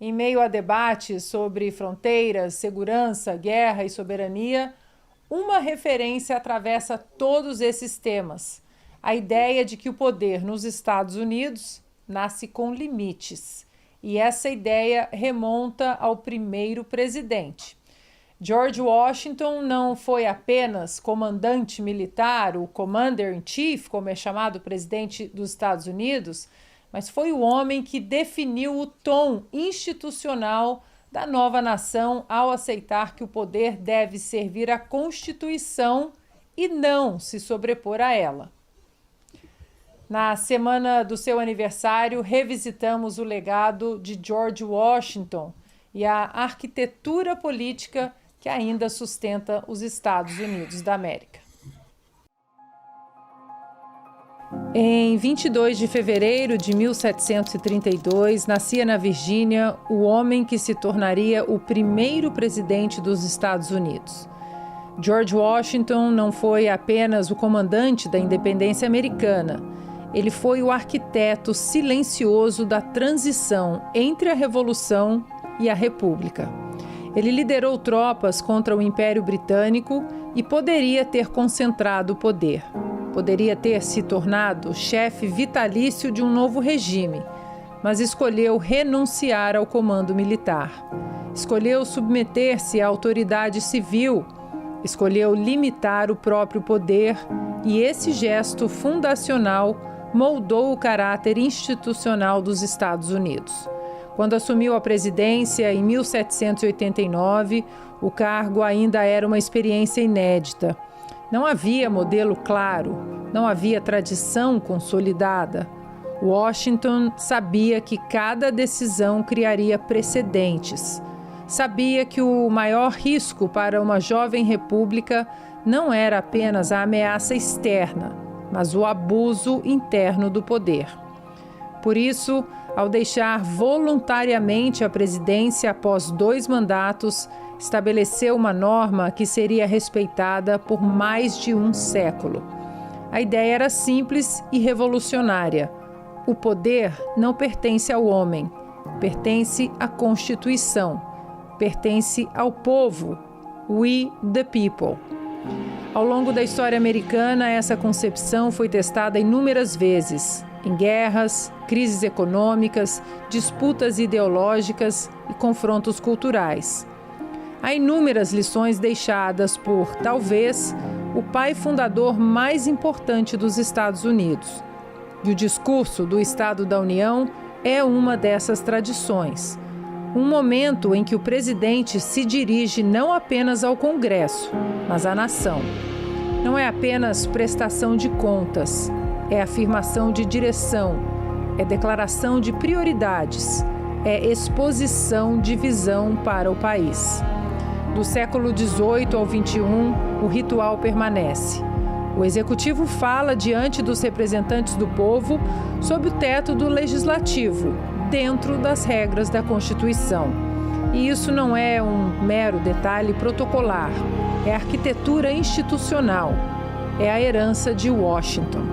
Em meio a debates sobre fronteiras, segurança, guerra e soberania, uma referência atravessa todos esses temas: a ideia de que o poder nos Estados Unidos nasce com limites. E essa ideia remonta ao primeiro presidente. George Washington não foi apenas comandante militar, o Commander-in-Chief, como é chamado o presidente dos Estados Unidos, mas foi o homem que definiu o tom institucional da nova nação ao aceitar que o poder deve servir à Constituição e não se sobrepor a ela. Na semana do seu aniversário, revisitamos o legado de George Washington e a arquitetura política que ainda sustenta os Estados Unidos da América. Em 22 de fevereiro de 1732, nascia na Virgínia o homem que se tornaria o primeiro presidente dos Estados Unidos. George Washington não foi apenas o comandante da independência americana, ele foi o arquiteto silencioso da transição entre a Revolução e a República. Ele liderou tropas contra o Império Britânico e poderia ter concentrado o poder. Poderia ter se tornado chefe vitalício de um novo regime, mas escolheu renunciar ao comando militar. Escolheu submeter-se à autoridade civil, escolheu limitar o próprio poder e esse gesto fundacional moldou o caráter institucional dos Estados Unidos. Quando assumiu a presidência em 1789, o cargo ainda era uma experiência inédita. Não havia modelo claro, não havia tradição consolidada. Washington sabia que cada decisão criaria precedentes. Sabia que o maior risco para uma jovem república não era apenas a ameaça externa, mas o abuso interno do poder. Por isso, ao deixar voluntariamente a presidência após 2 mandatos, estabeleceu uma norma que seria respeitada por mais de um século. A ideia era simples e revolucionária. O poder não pertence ao homem, pertence à Constituição, pertence ao povo, we the people. Ao longo da história americana, essa concepção foi testada inúmeras vezes, em guerras, crises econômicas, disputas ideológicas e confrontos culturais. Há inúmeras lições deixadas por, talvez, o pai fundador mais importante dos Estados Unidos. E o discurso do Estado da União é uma dessas tradições. Um momento em que o presidente se dirige não apenas ao Congresso, mas à nação. Não é apenas prestação de contas, é afirmação de direção, é declaração de prioridades, é exposição de visão para o país. Do século XVIII ao XXI, o ritual permanece. O executivo fala diante dos representantes do povo sob o teto do legislativo, dentro das regras da Constituição. E isso não é um mero detalhe protocolar, é arquitetura institucional, é a herança de Washington.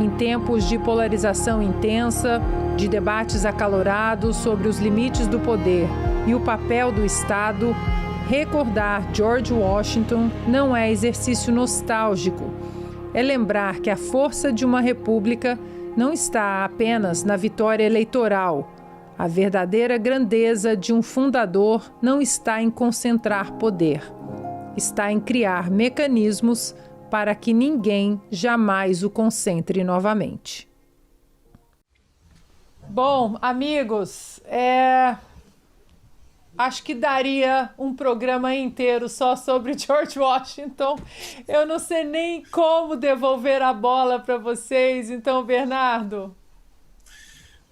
Em tempos de polarização intensa, de debates acalorados sobre os limites do poder e o papel do Estado, recordar George Washington não é exercício nostálgico, é lembrar que a força de uma república não está apenas na vitória eleitoral. A verdadeira grandeza de um fundador não está em concentrar poder, está em criar mecanismos para que ninguém jamais o concentre novamente. Bom, amigos, acho que daria um programa inteiro só sobre George Washington. Eu não sei nem como devolver a bola para vocês. Então, Bernardo.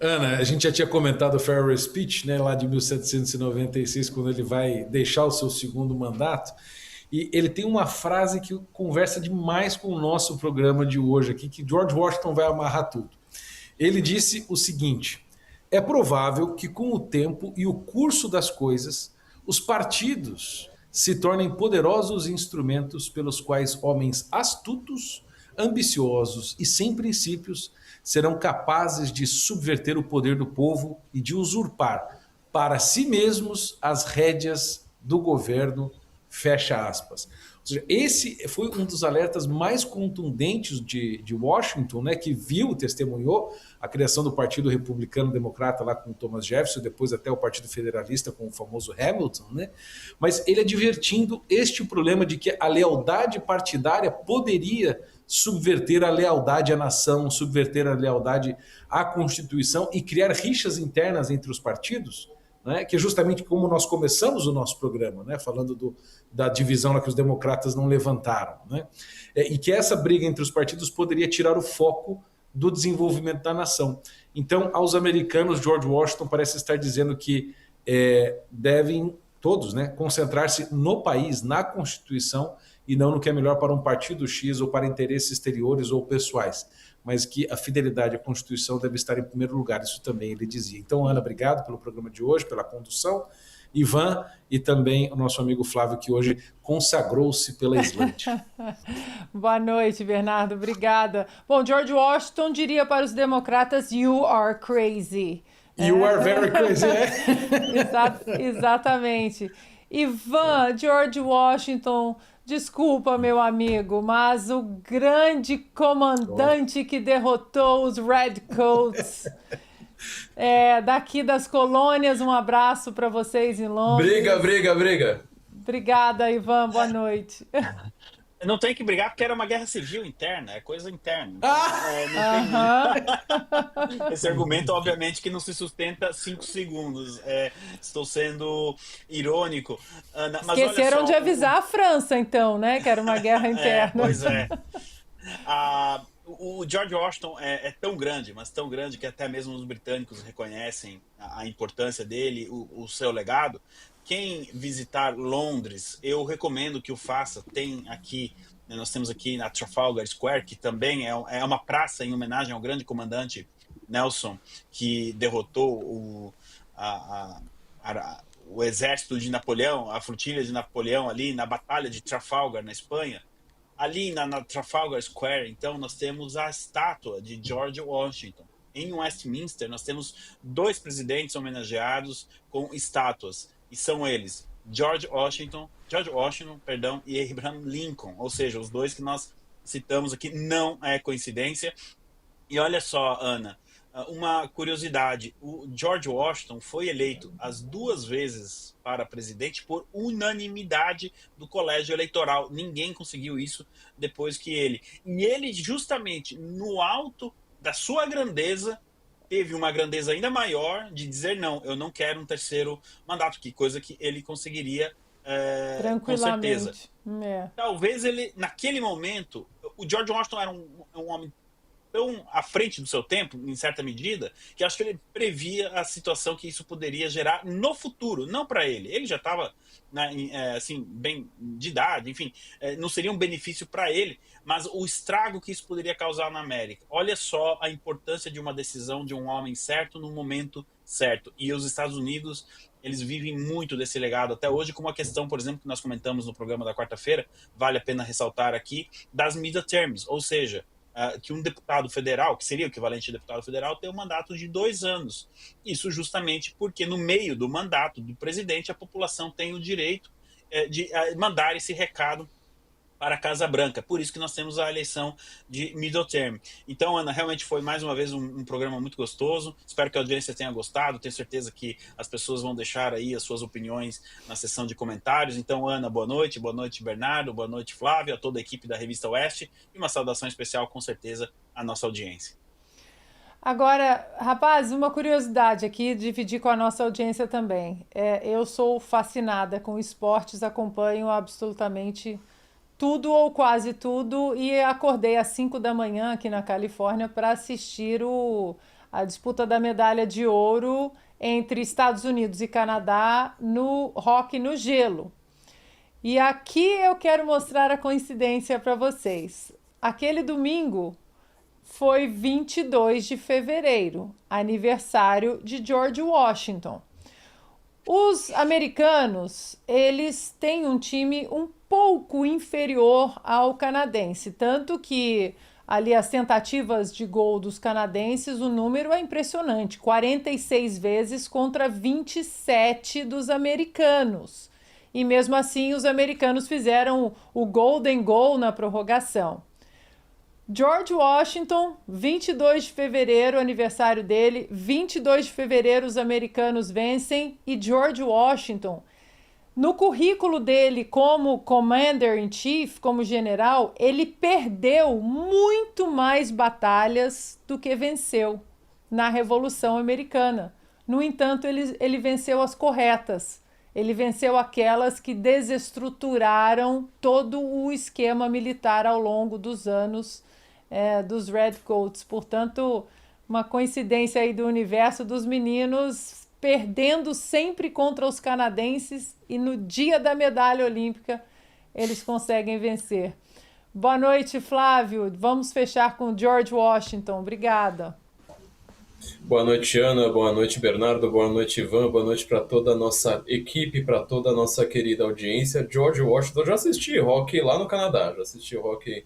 Ana, a gente já tinha comentado o Farewell Speech, né, lá de 1796, quando ele vai deixar o seu segundo mandato. E ele tem uma frase que conversa demais com o nosso programa de hoje aqui, que George Washington vai amarrar tudo. Ele disse o seguinte: é provável que com o tempo e o curso das coisas, os partidos se tornem poderosos instrumentos pelos quais homens astutos, ambiciosos e sem princípios serão capazes de subverter o poder do povo e de usurpar, para si mesmos as rédeas do governo, fecha aspas. Ou seja, esse foi um dos alertas mais contundentes de Washington, né, que viu, testemunhou a criação do Partido Republicano Democrata lá com Thomas Jefferson, depois até o Partido Federalista com o famoso Hamilton, né? Mas ele advertindo este problema de que a lealdade partidária poderia subverter a lealdade à nação, subverter a lealdade à Constituição e criar rixas internas entre os partidos, né, que é justamente como nós começamos o nosso programa, né, falando da divisão lá que os democratas não levantaram. Né, e que essa briga entre os partidos poderia tirar o foco do desenvolvimento da nação. Então, aos americanos, George Washington parece estar dizendo que devem todos, né, concentrar-se no país, na Constituição, e não no que é melhor para um partido X ou para interesses exteriores ou pessoais, mas que a fidelidade à Constituição deve estar em primeiro lugar, isso também ele dizia. Então, Ana, obrigado pelo programa de hoje, pela condução, Ivan e também o nosso amigo Flávio, que hoje consagrou-se pela Islândia. Boa noite, Bernardo, obrigada. Bom, George Washington diria para os democratas, you are crazy. You are very crazy, né? Exatamente. Ivan, George Washington, desculpa, meu amigo, mas o grande comandante que derrotou os Redcoats, daqui das colônias, um abraço para vocês em Londres. Briga. Obrigada, Ivan, boa noite. Não tem que brigar porque era uma guerra civil interna, é coisa interna. Não tem... Esse argumento, obviamente, que não se sustenta 5 segundos. Estou sendo irônico. Ana, mas esqueceram olha só, de avisar a França, então, né? Que era uma guerra interna. Pois é. O George Washington é tão grande, mas tão grande que até mesmo os britânicos reconhecem a importância dele, o seu legado. Quem visitar Londres, eu recomendo que o faça. Nós temos aqui na Trafalgar Square, que também é uma praça em homenagem ao grande comandante Nelson, que derrotou o exército de Napoleão, a flotilha de Napoleão ali na Batalha de Trafalgar, na Espanha. Ali na Trafalgar Square, então, nós temos a estátua de George Washington. Em Westminster, nós temos 2 presidentes homenageados com estátuas. E são eles, George Washington, e Abraham Lincoln, ou seja, os 2 que nós citamos aqui. Não é coincidência. E olha só, Ana, uma curiosidade, o George Washington foi eleito as 2 vezes para presidente por unanimidade do colégio eleitoral. Ninguém conseguiu isso depois que ele. E ele, justamente no alto da sua grandeza, teve uma grandeza ainda maior de dizer não, eu não quero um 3º mandato, que coisa que ele conseguiria com certeza. Talvez ele, naquele momento, o George Washington era um homem tão à frente do seu tempo, em certa medida, que acho que ele previa a situação que isso poderia gerar no futuro, não para ele. Ele já estava assim, bem de idade, enfim, não seria um benefício para ele, mas o estrago que isso poderia causar na América. Olha só a importância de uma decisão de um homem certo no momento certo. E os Estados Unidos, eles vivem muito desse legado até hoje, como a questão, por exemplo, que nós comentamos no programa da quarta-feira, vale a pena ressaltar aqui, das midterms, ou seja, que um deputado federal, que seria o equivalente a deputado federal, tem um mandato de 2 anos. Isso justamente porque no meio do mandato do presidente a população tem o direito de mandar esse recado para a Casa Branca. Por isso que nós temos a eleição de middle term. Então, Ana, realmente foi mais uma vez um programa muito gostoso. Espero que a audiência tenha gostado. Tenho certeza que as pessoas vão deixar aí as suas opiniões na seção de comentários. Então, Ana, boa noite. Boa noite, Bernardo. Boa noite, Flávio, a toda a equipe da Revista Oeste. E uma saudação especial, com certeza, à nossa audiência. Agora, rapaz, uma curiosidade aqui, dividir com a nossa audiência também. Eu sou fascinada com esportes, acompanho absolutamente tudo ou quase tudo, e acordei às 5 da manhã aqui na Califórnia para assistir a disputa da medalha de ouro entre Estados Unidos e Canadá no hóquei no gelo. E aqui eu quero mostrar a coincidência para vocês. Aquele domingo foi 22 de fevereiro, aniversário de George Washington. Os americanos, eles têm um time um pouco inferior ao canadense, tanto que ali as tentativas de gol dos canadenses, o número é impressionante, 46 vezes contra 27 dos americanos. E mesmo assim os americanos fizeram o golden goal na prorrogação. George Washington, 22 de fevereiro, aniversário dele, 22 de fevereiro os americanos vencem e George Washington, no currículo dele como Commander-in-Chief, como general, ele perdeu muito mais batalhas do que venceu na Revolução Americana. No entanto, ele venceu as corretas. Ele venceu aquelas que desestruturaram todo o esquema militar ao longo dos anos dos Redcoats. Portanto, uma coincidência aí do universo dos meninos perdendo sempre contra os canadenses e no dia da medalha olímpica eles conseguem vencer. Boa noite, Flávio. Vamos fechar com George Washington. Obrigada. Boa noite, Ana. Boa noite, Bernardo. Boa noite, Ivan. Boa noite para toda a nossa equipe, para toda a nossa querida audiência. George Washington, já assisti hockey lá no Canadá, já assisti hockey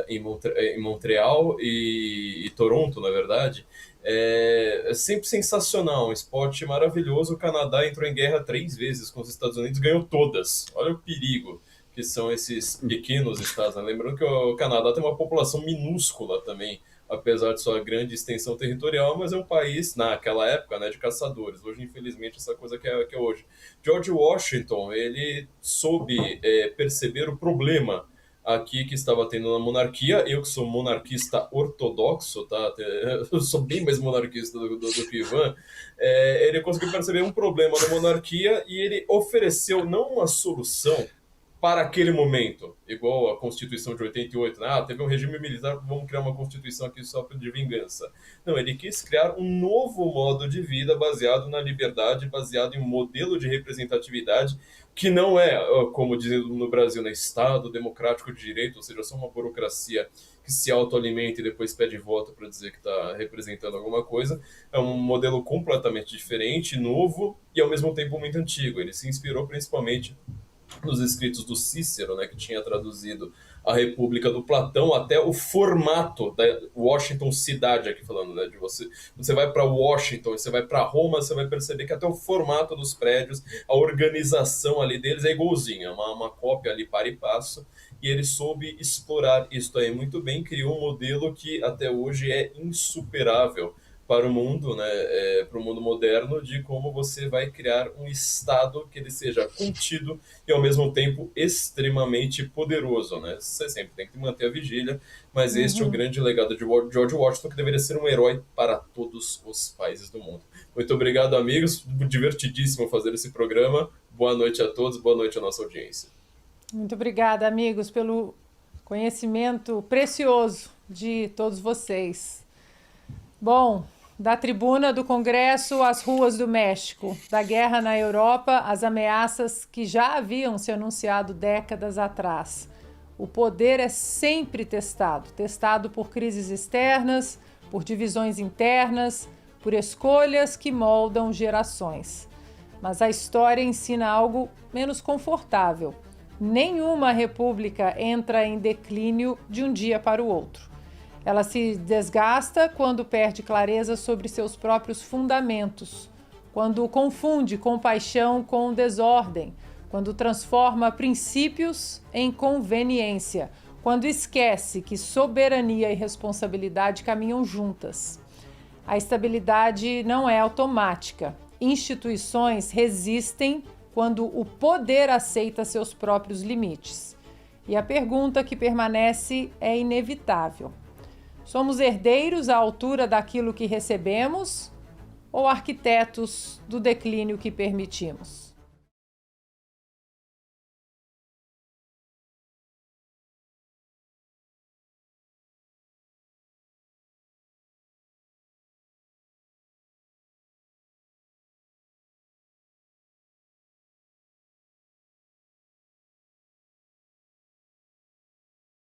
em Montreal e Toronto, na verdade. É sempre sensacional, um esporte maravilhoso. O Canadá entrou em guerra 3 vezes com os Estados Unidos, ganhou todas. Olha o perigo que são esses pequenos estados, né? Lembrando que o Canadá tem uma população minúscula também, apesar de sua grande extensão territorial, mas é um país, naquela época, né, de caçadores. Hoje, infelizmente, essa coisa que é hoje. George Washington, ele soube perceber o problema aqui que estava tendo na monarquia. Eu que sou monarquista ortodoxo, tá? Eu sou bem mais monarquista do que Ivan. Ele conseguiu perceber um problema na monarquia e ele ofereceu não uma solução para aquele momento, igual a Constituição de 88, né? Teve um regime militar, vamos criar uma Constituição aqui só de vingança. Não, ele quis criar um novo modo de vida baseado na liberdade, baseado em um modelo de representatividade que não é, como dizem no Brasil, né, Estado democrático de direito, ou seja, só uma burocracia que se autoalimenta e depois pede voto para dizer que está representando alguma coisa. É um modelo completamente diferente, novo e ao mesmo tempo muito antigo. Ele se inspirou principalmente nos escritos do Cícero, né, que tinha traduzido a República do Platão, até o formato da Washington cidade, aqui falando, né, de você vai para Washington, você vai para Roma, você vai perceber que até o formato dos prédios, a organização ali deles é igualzinha, uma cópia ali para e passo, e ele soube explorar isso aí muito bem, criou um modelo que até hoje é insuperável para o mundo, né, para o mundo moderno, de como você vai criar um Estado que ele seja contido e ao mesmo tempo extremamente poderoso, né? Você sempre tem que manter a vigília, mas este é o grande legado de George Washington, que deveria ser um herói para todos os países do mundo. Muito obrigado, amigos, divertidíssimo fazer esse programa. Boa noite a todos, boa noite à nossa audiência. Muito obrigada, amigos, pelo conhecimento precioso de todos vocês. Bom, da tribuna do Congresso às ruas do México, da guerra na Europa às ameaças que já haviam se anunciado décadas atrás. O poder é sempre testado por crises externas, por divisões internas, por escolhas que moldam gerações. Mas a história ensina algo menos confortável. Nenhuma república entra em declínio de um dia para o outro. Ela se desgasta quando perde clareza sobre seus próprios fundamentos, quando confunde compaixão com desordem, quando transforma princípios em conveniência, quando esquece que soberania e responsabilidade caminham juntas. A estabilidade não é automática. Instituições resistem quando o poder aceita seus próprios limites. E a pergunta que permanece é inevitável. Somos herdeiros à altura daquilo que recebemos ou arquitetos do declínio que permitimos?